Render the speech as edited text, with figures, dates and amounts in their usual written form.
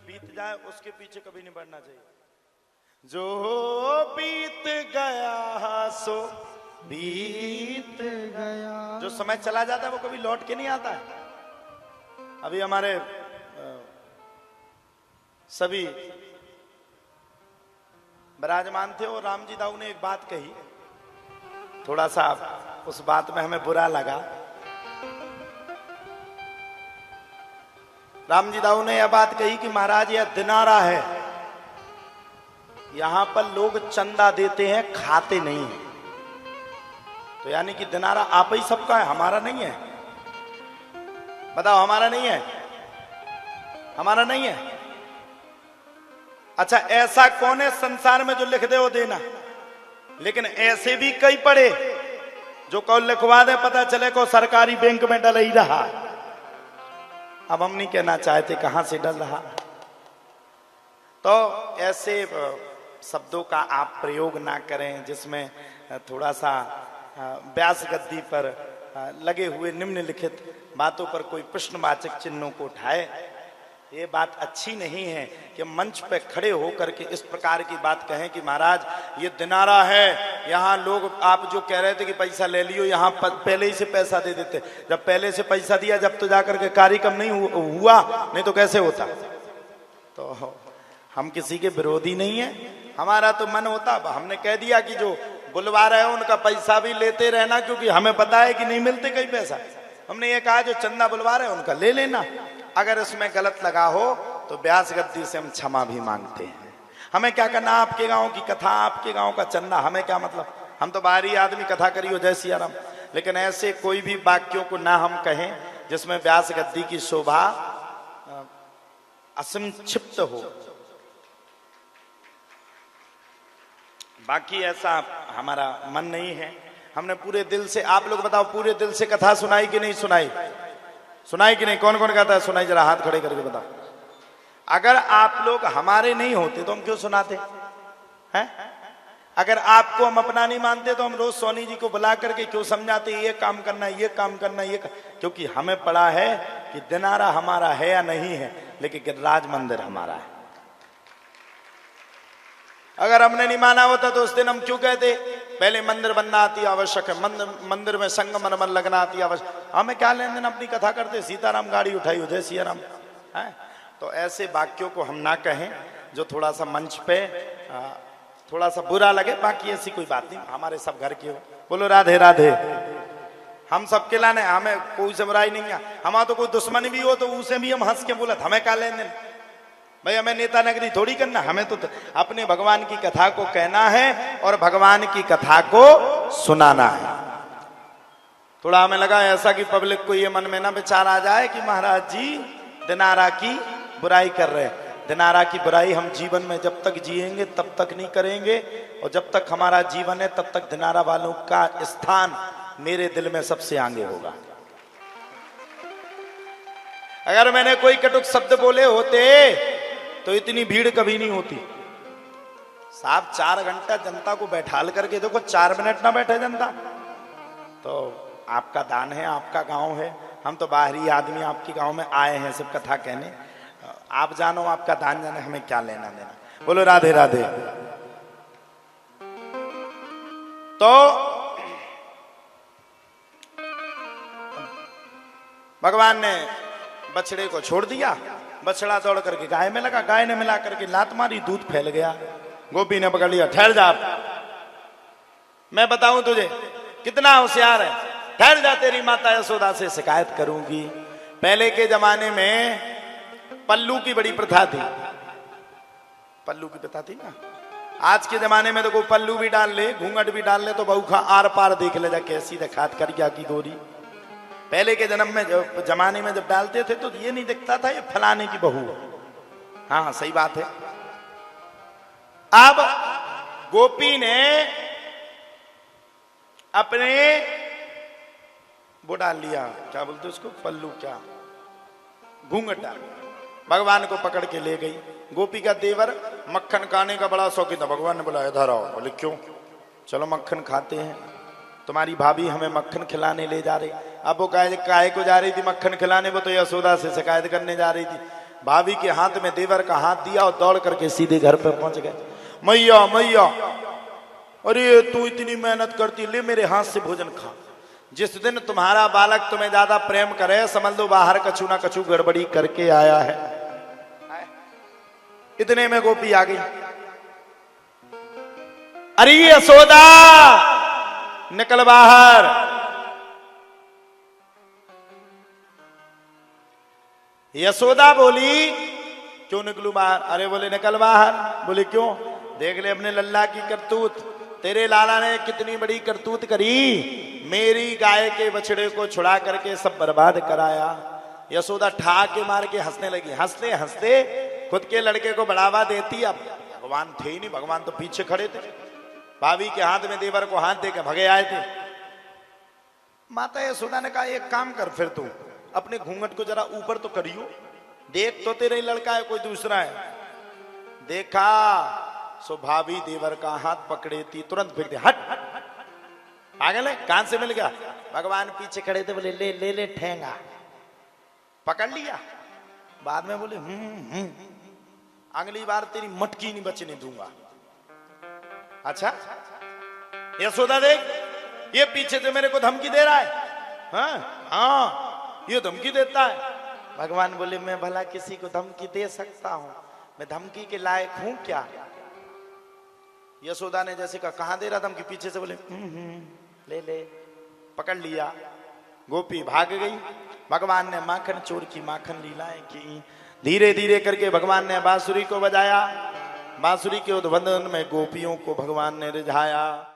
बीत जाए उसके पीछे कभी नहीं बढ़ना चाहिए। जो बीत गया सो बीत गया, जो समय चला जाता है वो कभी लौट के नहीं आता है। अभी हमारे सभी विराजमान थे और रामजी दाऊ ने एक बात कही, थोड़ा सा उस बात में हमें बुरा लगा। रामजी दाऊ ने यह बात कही कि महाराज यह दिनारा है, यहां पर लोग चंदा देते हैं, खाते नहीं है। तो यानी कि दिनारा आप ही सबका है, हमारा नहीं है। बताओ, हमारा नहीं है, हमारा नहीं है। अच्छा, ऐसा कौन है संसार में जो लिख दे वो देना? लेकिन ऐसे भी कई पड़े जो कौन लिखवा दे, पता चले को सरकारी बैंक में डल ही रहा। अब हम नहीं कहना चाहते कहां से डल रहा। तो ऐसे शब्दों का आप प्रयोग ना करें जिसमें थोड़ा सा व्यास गद्दी पर लगे हुए निम्नलिखित बातों पर कोई प्रश्नवाचक चिन्हों को उठाए। ये बात अच्छी नहीं है कि मंच पे खड़े होकर के इस प्रकार की बात कहें कि महाराज ये दिनारा है, यहाँ लोग आप जो कह रहे थे कि पैसा ले लियो, यहाँ पहले ही से पैसा दे देते। जब पहले से पैसा दिया, जब तो जाकर के कार्यक्रम नहीं हुआ, नहीं तो कैसे होता? तो हम किसी के विरोधी नहीं है, हमारा तो मन होता। हमने कह दिया कि जो बुलवा रहे हैं उनका पैसा भी लेते रहना, क्योंकि हमें पता है कि नहीं मिलते कई पैसा। हमने ये कहा जो चंदा बुलवा रहे हैं उनका ले लेना। अगर इसमें गलत लगा हो तो व्यास गद्दी से हम क्षमा भी मांगते हैं। हमें क्या करना, आपके गांव की कथा, आपके गांव का चंदा, हमें क्या मतलब? हम तो बाहरी आदमी, कथा करियो जय सिया राम। लेकिन ऐसे कोई भी वाक्यों को ना हम कहें जिसमें व्यास गद्दी की शोभा असंक्षिप्त हो। बाकी ऐसा हमारा मन नहीं है। हमने पूरे दिल से, आप लोग बताओ, पूरे दिल से कथा सुनाई कि नहीं सुनाई? सुनाई कि नहीं? कौन कौन कहता है सुनाई? जरा हाथ खड़े करके बताओ। अगर आप लोग हमारे नहीं होते तो हम क्यों सुनाते हैं? अगर आपको हम अपना नहीं मानते तो हम रोज सोनी जी को बुला करके क्यों समझाते, ये काम करना, ये काम करना, क्योंकि हमें पड़ा है कि दिनारा हमारा है या नहीं है, लेकिन गिरिराज मंदिर हमारा है। अगर हमने नहीं माना होता तो उस दिन हम क्यों कहते पहले मंदिर बनना अति आवश्यक है, मंदिर में संगमरमर लगना अति आवश्यक। हमें क्या लेन देन, अपनी कथा करते, सीताराम गाड़ी उठाई हो जय सिया राम है। तो ऐसे वाक्यों को हम ना कहें जो थोड़ा सा मंच पे थोड़ा सा बुरा लगे। बाकी ऐसी कोई बात नहीं, हमारे सब घर के हो। बोलो राधे राधे। हम सबके लाने, हमें कोई से बुराई नहीं है। हमारा तो कोई दुश्मन भी हो तो उसे भी हम हंस के बोलत, हमें क्या लेन देन भाई, हमें नेता नगरी थोड़ी करना। हमें तो अपने भगवान की कथा को कहना है और भगवान की कथा को सुनाना है। थोड़ा हमें लगा ऐसा कि पब्लिक को ये मन में ना विचार आ जाए कि महाराज जी दिनारा की बुराई कर रहे हैं। दिनारा की बुराई हम जीवन में जब तक जिएंगे तब तक नहीं करेंगे, और जब तक हमारा जीवन है तब तक दिनारा वालों का स्थान मेरे दिल में सबसे आगे होगा। अगर मैंने कोई कटुक शब्द बोले होते तो इतनी भीड़ कभी नहीं होती। साहब 4 घंटा जनता को बैठाल करके देखो, 4 मिनट ना बैठे जनता। तो आपका दान है, आपका गांव है, हम तो बाहरी आदमी आपके गांव में आए हैं सिर्फ कथा कहने। आप जानो, आपका दान जाने, हमें क्या लेना देना। बोलो राधे राधे। तो भगवान ने बछड़े को छोड़ दिया, बछड़ा दौड़ करके गाय में लगा, गाय ने मिला करके लात मारी, दूध फैल गया। गोपी ने पकड़ लिया, ठहर जा, मैं बताऊं तुझे कितना होशियार है, ठहर जा, तेरी माता यशोदा से शिकायत करूंगी। पहले के जमाने में पल्लू की बड़ी प्रथा थी, पल्लू की प्रथा थी ना। आज के जमाने में तो कोई पल्लू भी डाल ले, घूंघट भी डाल ले तो बहू का आर पार देख ले जा, कैसी दिखात कर क्या की गोरी। पहले के जमाने में जब डालते थे तो ये नहीं दिखता था ये फलाने की बहू। हाँ सही बात है। अब गोपी ने अपने वो डाल लिया, क्या बोलते उसको, पल्लू, क्या घूंघट डाल, भगवान को पकड़ के ले गई। गोपी का देवर मक्खन खाने का बड़ा शौकीन था। भगवान ने बोला इधर आओ। बोले क्यों? चलो मक्खन खाते हैं, तुम्हारी भाभी हमें मक्खन खिलाने ले जा रही। अब वो काहे को जा रही थी मक्खन खिलाने? वो तो यशोदा से शिकायत करने जा रही थी। भाभी के हाथ में देवर का हाथ दिया और दौड़ करके सीधे घर पर पहुंच गए। मैया मैया, अरे तू इतनी मेहनत करती, ले मेरे हाथ से भोजन खा। जिस दिन तुम्हारा बालक तुम्हें ज्यादा प्रेम करे, समझ लो बाहर कछु ना कछु गड़बड़ी करके आया है। इतने में गोपी आ गई। अरे यशोदा निकल बाहर। यशोदा बोली क्यों निकलू बाहर? अरे बोले निकल बाहर। बोले क्यों? देख ले अपने लल्ला की करतूत। तेरे लाला ने कितनी बड़ी करतूत करी, मेरी गाय के बछड़े को छुड़ा करके सब बर्बाद कराया। यशोदा ठा के मार के हंसने लगी। हंसते हंसते खुद के लड़के को बढ़ावा देती। अब भगवान थे ही नहीं, भगवान तो पीछे खड़े थे। भाभी के हाथ में देवर को हाथ देकर भगे आए थे। माता यशोदा ने कहा एक काम कर, फिर तू अपने घूंघट को जरा ऊपर तो करियो, देख तो तेरा ही लड़का है कोई दूसरा है। देखा सो भाभी देवर का हाथ पकड़े थी, तुरंत फेंक दिया। हट पागल है, कान से मिल गया। भगवान पीछे खड़े थे, बोले ले ले ले ठेंगा। पकड़ लिया। बाद में बोले अगली बार तेरी मटकी नहीं बचने दूंगा। अच्छा यशोदा देख, ये पीछे से मेरे को धमकी दे रहा है। हाँ ये धमकी देता है। भगवान बोले मैं भला किसी को धमकी दे सकता हूं? मैं धमकी के लायक हूं क्या? यशोदा ने जैसे कहा कहां दे रहा धमकी, पीछे से बोले ले ले। पकड़ लिया। गोपी भाग गई। भगवान ने माखन चोर की माखन लीलाएं की। धीरे धीरे करके भगवान ने बांसुरी को बजाया। बांसुरी के उद्बोधन में गोपियों को भगवान ने रिझाया।